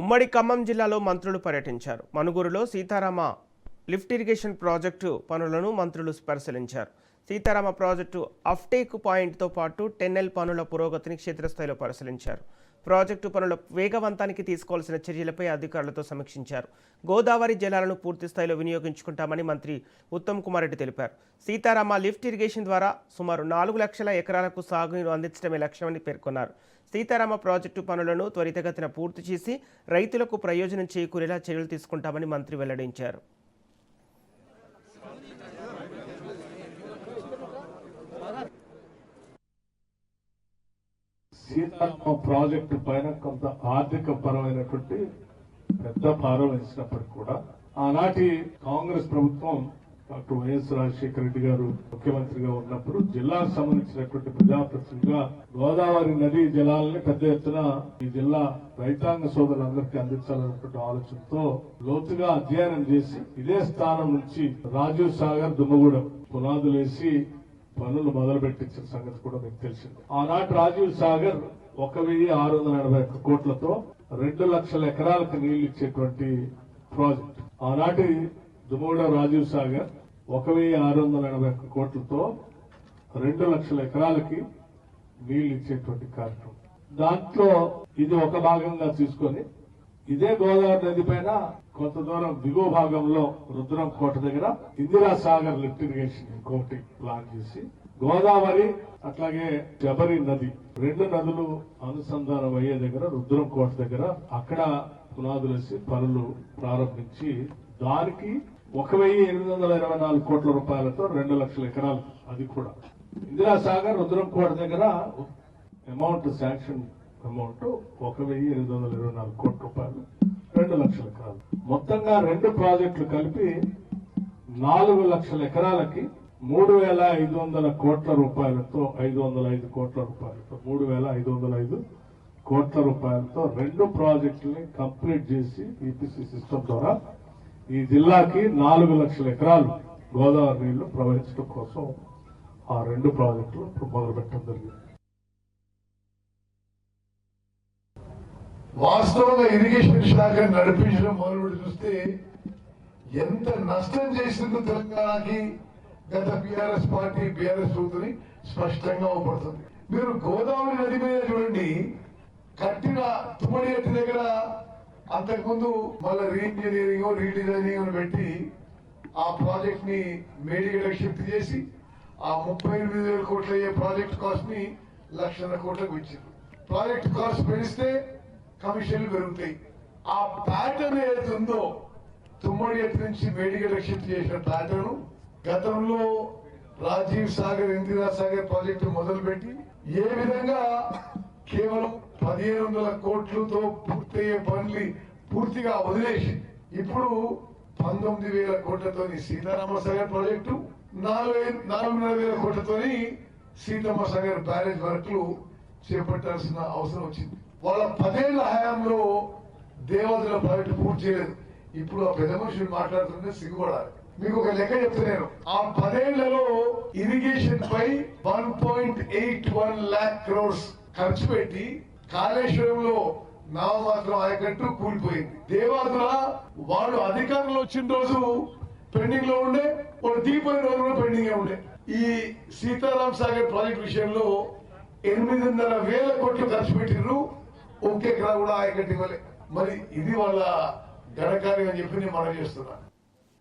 ఉమ్మడి ఖమ్మం జిల్లాలో మంత్రులు పర్యటించారు. మనుగురులో సీతారామ లిఫ్ట్ ఇరిగేషన్ ప్రాజెక్టు పనులను మంత్రులు పరిశీలించారు. సీతారామ ప్రాజెక్టు అఫ్టేక్ పాయింట్తో పాటు టెన్నెల్ పనుల పురోగతిని క్షేత్రస్థాయిలో పరిశీలించారు. ప్రాజెక్టు పనుల వేగవంతానికి తీసుకోవాల్సిన చర్యలపై అధికారులతో సమీక్షించారు. గోదావరి జలాలను పూర్తి స్థాయిలో వినియోగించుకుంటామని మంత్రి ఉత్తమ్ కుమార్ రెడ్డి తెలిపారు. సీతారామ లిఫ్ట్ ఇరిగేషన్ ద్వారా సుమారు 4 లక్షల ఎకరాలకు సాగునీరు అందించడమే లక్ష్యమని పేర్కొన్నారు. సీతారామ ప్రాజెక్టు పనులను త్వరితగతిన పూర్తి చేసి రైతులకు ప్రయోజనం చేకూరేలా చర్యలు తీసుకుంటామని మంత్రి వెల్లడించారు. సీతారామ ప్రాజెక్టు పైన కొంత ఆర్థిక పరమైనటువంటి పెద్ద భారం వేసినప్పటికీ కూడా ఆనాటి కాంగ్రెస్ ప్రభుత్వం డాక్టర్ వైఎస్ రాజశేఖర రెడ్డి గారు ముఖ్యమంత్రిగా ఉన్నప్పుడు జిల్లాకు సంబంధించినటువంటి ప్రజాప్రతినిధిగా గోదావరి నదీ జలాలని పెద్ద ఎత్తున ఈ జిల్లా రైతాంగ సోదరులందరికీ అందించాలన్నటువంటి ఆలోచనతో లోతుగా అధ్యయనం చేసి ఇదే స్థానం నుంచి రాజీవ్ సాగర్ దుమ్మగూడెం పునాదులేసి పనులు మొదలుపెట్టించిన సంగతి కూడా మీకు తెలిసింది. ఆనాటి రాజీవ్ సాగర్ 1681 కోట్లతో 2 లక్షల ఎకరాలకు నీళ్లు ఇచ్చేటువంటి ప్రాజెక్ట్. ఆనాటి దుమ్మగూడెం రాజీవ్ సాగర్ 1681 కోట్లతో 2 లక్షల ఎకరాలకి నీళ్లు ఇచ్చేటువంటి కార్యక్రమం. దాంట్లో ఇది ఒక భాగంగా తీసుకొని ఇదే గోదావరి నది పైన కొంత దూరం దిగువ భాగంలో రుద్రం కోట దగ్గర ఇందిరా సాగర్ లిఫ్ట్ ఇరిగేషన్ ఇంకోటి ప్లాన్ చేసి గోదావరి అట్లాగే శబరి నది 2 నదులు అనుసంధానం అయ్యే దగ్గర రుద్రం కోట దగ్గర అక్కడ పునాదులేసి పనులు ప్రారంభించి దానికి 1824 కోట్ల రూపాయలతో 2 లక్షల ఎకరాలు. అది కూడా ఇందిరా సాగర్ రుద్రం కోట దగ్గర అమౌంట్ శాంక్షన్ అమౌంట్ 1824 కోట్ల రూపాయలు, 2 లక్షల ఎకరాలు. మొత్తంగా 2 ప్రాజెక్టులు కలిపి 4 లక్షల ఎకరాలకి 3500 కోట్ల రూపాయలతో 505 కోట్ల రూపాయలతో 3505 కోట్ల రూపాయలతో 2 ప్రాజెక్టులని కంప్లీట్ చేసి ఈపీసీ సిస్టమ్ ద్వారా ఈ జిల్లాకి 4 లక్షల ఎకరాలు గోదావరి నీళ్లు ప్రవహించడం కోసం ఆ 2 ప్రాజెక్టులు మొదలు పెట్టడం జరిగింది. వాస్తవంగా ఇరిగేషన్ శాఖ నడిపించడం మొదలుపెట్టి చూస్తే ఎంత నష్టం చేసిందో తెలంగాణకి గత బీఆర్ఎస్ పార్టీ బీఆర్ఎస్ ప్రభుత్వం స్పష్టంగా అవపడుతుంది. మీరు గోదావరి నది మీద చూడండి, కట్టిన తుమ్మడి ఎత్తి దగ్గర అంతకుముందు మళ్ళీ రీఇంజనీరింగ్ రీడిజైనింగ్ పెట్టి ఆ ప్రాజెక్ట్ ని మేడిగడకు షిఫ్ట్ చేసి ఆ 38,000 కోట్ల అయ్యే ప్రాజెక్ట్ కాస్ట్ ని 1,00,000 కోట్లకు ఇచ్చారు. ప్రాజెక్ట్ కాస్ట్ పెంచితే కమిషన్లు పెరుగుతాయి. ఆ ప్యాటర్న్ ఏదైతే ఉందో తుమ్మడి ఎత్తు నుంచి మేడిగడకు షిఫ్ట్ చేసిన ప్యాటర్న్ గతంలో రాజీవ్ సాగర్ ఇందిరా సాగర్ ప్రాజెక్టు మొదలుపెట్టి ఏ విధంగా కేవలం 1,500 కోట్లతో పూర్తయ్యే పనులు పూర్తిగా వదిలేసి ఇప్పుడు 19,000 కోట్లతో సీతారామ సాగర్ ప్రాజెక్టు 4,500 కోట్లతో సీతమ్మ సాగర్ బ్యారేజ్ వర్క్లు చేపట్టాల్సిన అవసరం వచ్చింది. వాళ్ళ 10 ఏళ్ల హయాంలో దేవాదుల ప్రాజెక్టు పూర్తి చేయలేదు. ఇప్పుడు ఆ పెద్ద మనుషులు మాట్లాడుతుంటే సిగ్గుపడాలి. మీకు ఒక లెక్క చెప్తున్నాను. ఆ 10 ఏళ్లలో ఇరిగేషన్ పై 1.81 lakh crores ఖర్చు పెట్టి కాళేశ్వరంలో నామమాత్రం ఆయకట్టు కూలిపోయింది. దేవాదుల వాళ్ళు అధికారంలో వచ్చిన రోజు పెండింగ్ లో ఉండే, వాళ్ళు దిగిపోయిన రోజు కూడా పెండింగ్ ఉండే. ఈ సీతారాం సాగర్ ప్రాజెక్ట్ విషయంలో 8,500 కోట్లు ఖర్చు పెట్టిర్రు, ఒక్క ఎకరా కూడా ఆయకట్టు ఇవ్వలే. మరి ఇది వాళ్ళ ఘనకార్యం అని చెప్పి నేను మనం చేస్తున్నా.